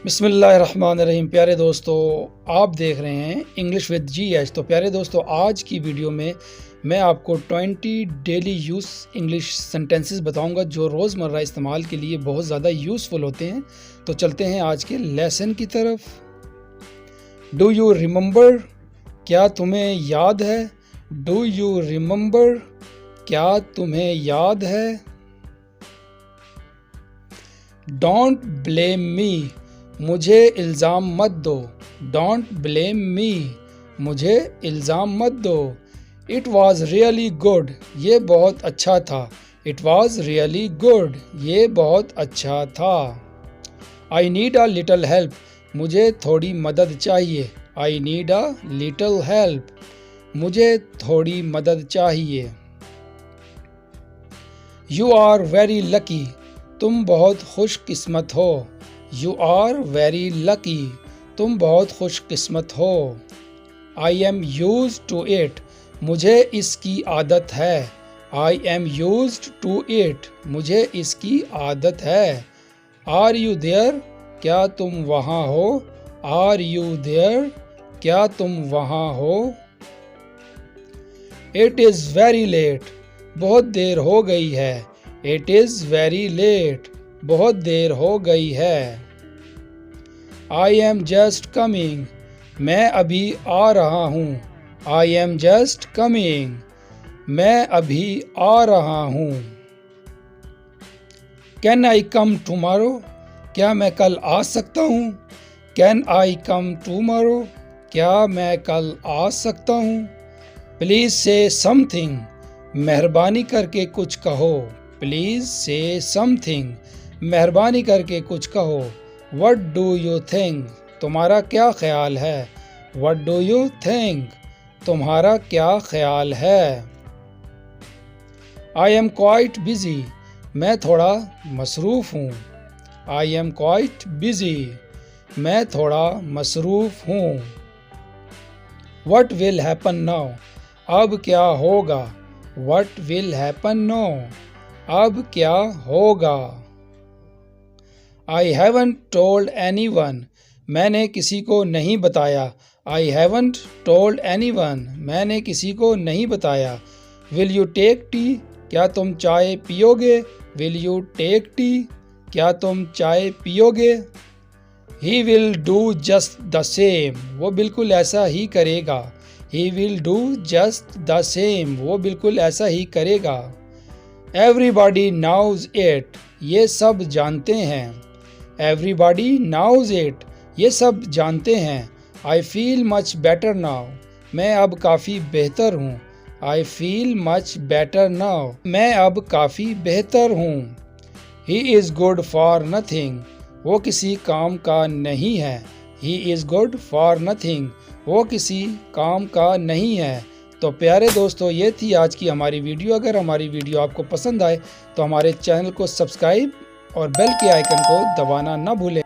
बिस्मिल्लाहिर्रहमानिर्रहीम। प्यारे दोस्तों, आप देख रहे हैं इंग्लिश विद GH। तो प्यारे दोस्तों, आज की वीडियो में मैं आपको 20 डेली यूज़ इंग्लिश सेंटेंसेस बताऊंगा जो रोज़मर्रा इस्तेमाल के लिए बहुत ज़्यादा यूज़फुल होते हैं। तो चलते हैं आज के लेसन की तरफ। Do you remember? क्या तुम्हें याद है? Do you remember? क्या तुम्हें याद है? Don't blame me. मुझे इल्ज़ाम मत दो। Don't blame me. मुझे इल्ज़ाम मत दो। It was really good. ये बहुत अच्छा था। It was really good. ये बहुत अच्छा था। I need a little help. मुझे थोड़ी मदद चाहिए। I need a little help. मुझे थोड़ी मदद चाहिए। You are very lucky. तुम बहुत खुशकिस्मत हो। You are very lucky. तुम बहुत खुशकिस्मत हो। I am used to it. मुझे इसकी आदत है। I am used to it. मुझे इसकी आदत है। Are you there? क्या तुम वहाँ हो? Are you there? क्या तुम वहाँ हो? It is very late. बहुत देर हो गई है। It is very late. बहुत देर हो गई है। I am just coming. मैं अभी आ रहा हूँ। आई एम जस्ट कमिंग। मैं अभी आ रहा हूँ। Can I come tomorrow? क्या मैं कल आ सकता हूँ? Can I come tomorrow? क्या मैं कल आ सकता हूँ? प्लीज़ से समथिंग। मेहरबानी करके कुछ कहो। प्लीज़ से समथिंग। मेहरबानी करके कुछ कहो। What do you think? तुम्हारा क्या ख्याल है? What do you think? तुम्हारा क्या ख्याल है? I am quite busy. मैं थोड़ा मसरूफ़ हूँ। I am quite busy. मैं थोड़ा मसरूफ़ हूँ। What will happen now? अब क्या होगा? What will happen now? अब क्या होगा? I haven't told anyone. मैंने किसी को नहीं बताया। I haven't told anyone. मैंने किसी को नहीं बताया। Will you take tea? क्या तुम चाय पियोगे? Will you take tea? क्या तुम चाय पियोगे? He will do just the same. वो बिल्कुल ऐसा ही करेगा। He will do just the same. वो बिल्कुल ऐसा ही करेगा। Everybody knows it. ये सब जानते हैं। Everybody knows it. ये सब जानते हैं। I feel much better now. मैं अब काफ़ी बेहतर हूँ। I feel much better now. मैं अब काफ़ी बेहतर हूँ। He is good for nothing. वो किसी काम का नहीं है। He is good for nothing. वो किसी काम का नहीं है। तो प्यारे दोस्तों, ये थी आज की हमारी वीडियो। अगर हमारी वीडियो आपको पसंद आए तो हमारे चैनल को सब्सक्राइब और बेल के आइकन को दबाना ना भूलें।